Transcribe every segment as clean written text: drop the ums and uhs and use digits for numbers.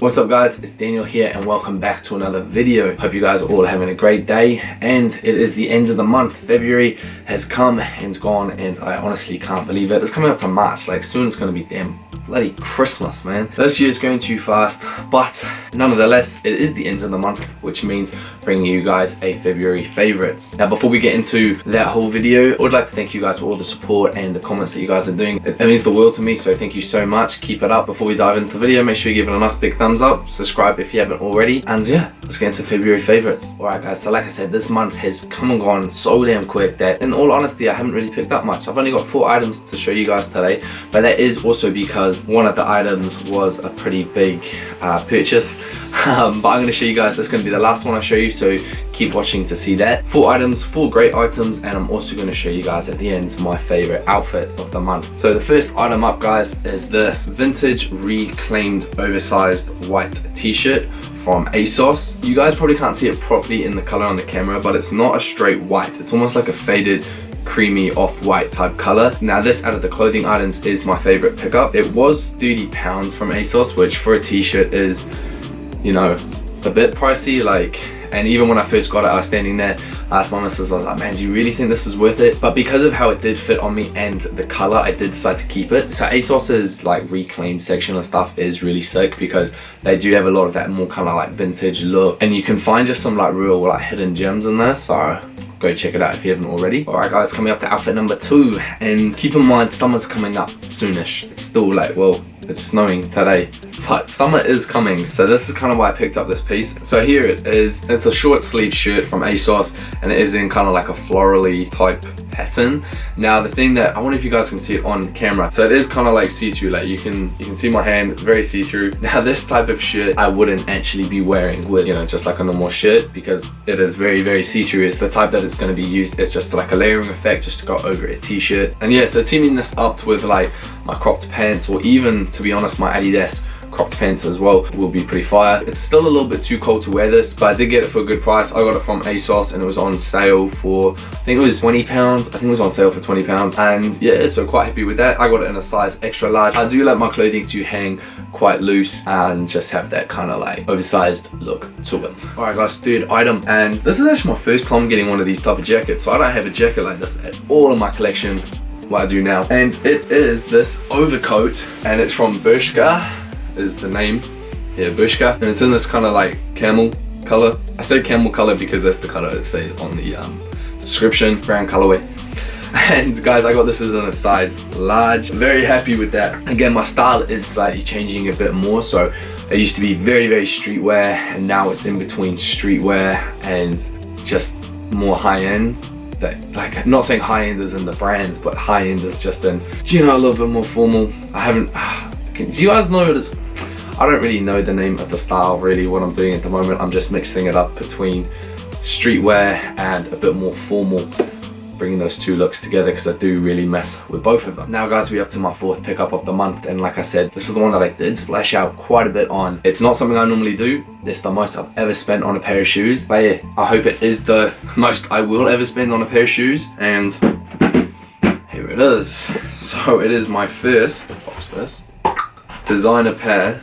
What's up guys, it's Daniel here and welcome back to another video. Hope you guys are all having a great day, and it is the end of the month. February has come and gone and I honestly can't believe it. It's coming up to March, like soon it's going to be damn bloody Christmas, man. This year's going too fast, but nonetheless it is the end of the month, which means bringing you guys a February favorites. Now before we get into that whole video, I would like to thank you guys for all the support and the comments that you guys are doing. It means the world to me, so thank you so much. Keep it up. Before we dive into the video, make sure you give it a nice big thumbs up, subscribe if you haven't already, and yeah, let's get into February favorites. Alright guys, so like I said, this month has come and gone so damn quick that in all honesty I haven't really picked up much. I've only got 4 items to show you guys today, but that is also because one of the items was a pretty big purchase. But I'm going to show you guys, that's going to be the last one I show you, so keep watching to see that. 4 items, 4 great items, and I'm also going to show you guys at the end my favorite outfit of the month. So the first item up guys is this vintage reclaimed oversized white t-shirt from Asos. You guys probably can't see it properly in the color on the camera, but it's not a straight white, it's almost like a faded creamy off-white type color. Now this out of the clothing items is my favorite pickup. It was £30 from Asos, which for a t-shirt is, you know, a bit pricey. Like, and even when I first got it, I was standing there, I asked my missus, I was like, man, do you really think this is worth it? But because of how it did fit on me and the color, I did decide to keep it. So Asos's like reclaimed section and stuff is really sick because they do have a lot of that more kind of like vintage look, and you can find just some like real like hidden gems in there, so go check it out if you haven't already. Alright guys, coming up to outfit number 2, and keep in mind summer's coming up soonish. It's still like, well, it's snowing today, but summer is coming, so this is kind of why I picked up this piece. So here it is. It's a short sleeve shirt from Asos, and it is in kind of like a florally type pattern. Now the thing that I wonder if you guys can see it on camera, so it is kind of like see-through, like you can see my hand, very see-through. Now this type of shirt I wouldn't actually be wearing with, you know, just like a normal shirt, because it is very see-through. It's the type that it's going to be used, it's just like a layering effect just to go over a t-shirt. And yeah, so teaming this up with like my cropped pants, or even to be honest my Adidas cropped pants as well, will be pretty fire. It's still a little bit too cold to wear this, but I did get it for a good price. I got it from Asos and it was on sale for, I think it was £20. I think it was on sale for £20, and yeah, so quite happy with that. I got it in a size extra large. I do like my clothing to hang quite loose and just have that kind of like oversized look to it. Alright guys, third item, and this is actually my first time getting one of these type of jackets, so I don't have a jacket like this at all in my collection. What I do now, and it is this overcoat, and it's from Bershka is the name. Yeah, Bershka, and it's in this kind of like camel color. I say camel color because that's the color it says on the description, brown colorway. And guys, I got this as in a size large. Very happy with that. Again, my style is slightly changing a bit more, so it used to be very streetwear, and now it's in between streetwear and just more high-end. That, like, I'm not saying high-end as in the brands, but high-end is just in, you know, a little bit more formal. I haven't, do you guys know this? I don't really know the name of the style really, what I'm doing at the moment. I'm just mixing it up between streetwear and a bit more formal, bringing those two looks together because I do really mess with both of them. Now guys, we're up to my 4th pickup of the month, and like I said, this is the one that I did splash out quite a bit on. It's not something I normally do. It's the most I've ever spent on a pair of shoes, but yeah, I hope it is the most I will ever spend on a pair of shoes, and here it is. So it is my first designer pair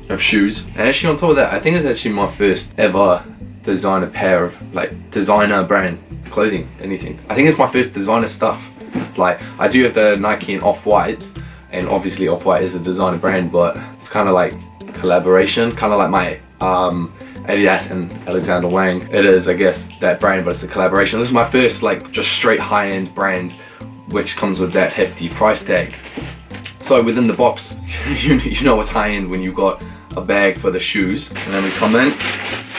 of shoes, and actually on top of that, I think it's actually my first ever designer pair of like designer brand clothing, anything. I think it's my first designer stuff. Like, I do have the Nike and Off-Whites, and obviously Off-White is a designer brand, but it's kind of like collaboration, kind of like my Adidas and Alexander Wang. It is, I guess, that brand, but it's a collaboration. This is my first like just straight high-end brand, which comes with that hefty price tag. So within the box, you know it's high-end when you got a bag for the shoes. And then we come in,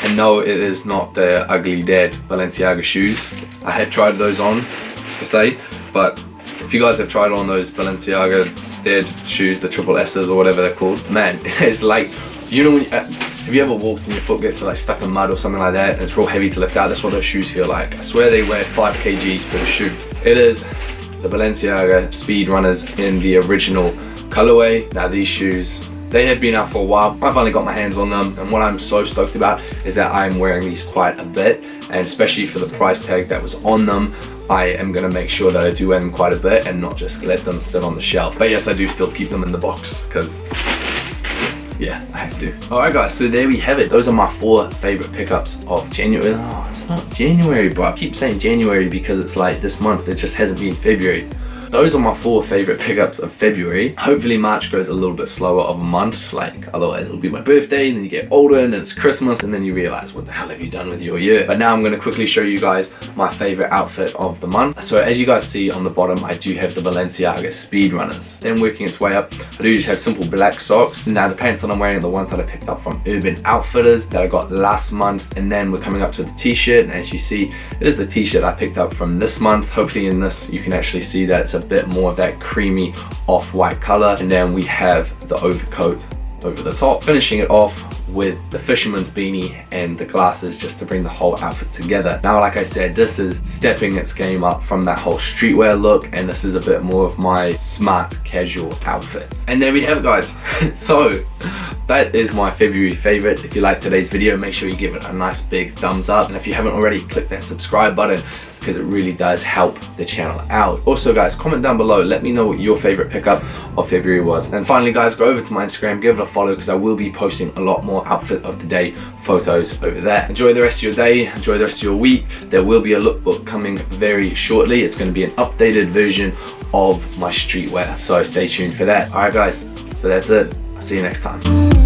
and no, it is not the ugly dead Balenciaga shoes. I had tried those on to say, but if you guys have tried on those Balenciaga dead shoes, the triple S's or whatever they're called, man, it's like, you know, when have you ever walked and your foot gets like stuck in mud or something like that, and it's real heavy to lift out? That's what those shoes feel like. I swear they weigh 5 kgs per shoe. It is the Balenciaga Speedrunners in the original colorway. Now these shoes, they have been out for a while. I finally got my hands on them, and what I'm so stoked about is that I'm wearing these quite a bit, and especially for the price tag that was on them, I am going to make sure that I do wear them quite a bit and not just let them sit on the shelf. But yes, I do still keep them in the box because Yeah, I have to. Alright guys, so there we have it. Those are my 4 favorite pickups of January. Oh, it's not January, bro. I keep saying January because it's like this month. It just hasn't been February. Those are my 4 favorite pickups of February. Hopefully March goes a little bit slower of a month, like otherwise it'll be my birthday and then you get older and then it's Christmas and then you realize what the hell have you done with your year. But now I'm going to quickly show you guys my favorite outfit of the month. So as you guys see on the bottom, I do have the Balenciaga Speedrunners. Then working its way up, I do just have simple black socks. Now the pants that I'm wearing are the ones that I picked up from Urban Outfitters that I got last month. And then we're coming up to the t-shirt, and as you see, it is the t-shirt I picked up from this month. Hopefully in this you can actually see that it's a bit more of that creamy off-white color, and then we have the overcoat over the top, finishing it off with the fisherman's beanie and the glasses just to bring the whole outfit together. Now like I said, this is stepping its game up from that whole streetwear look, and this is a bit more of my smart casual outfit. And there we have it guys. So that is my February favorite. If you liked today's video, make sure you give it a nice big thumbs up, and if you haven't already, click that subscribe button because it really does help the channel out. Also guys, comment down below, let me know what your favorite pickup of February was. And finally guys, go over to my Instagram, give it a follow because I will be posting a lot more outfit of the day photos over there. Enjoy the rest of your day, enjoy the rest of your week. There will be a lookbook coming very shortly. It's going to be an updated version of my streetwear, so stay tuned for that. Alright guys, so that's it. I'll see you next time.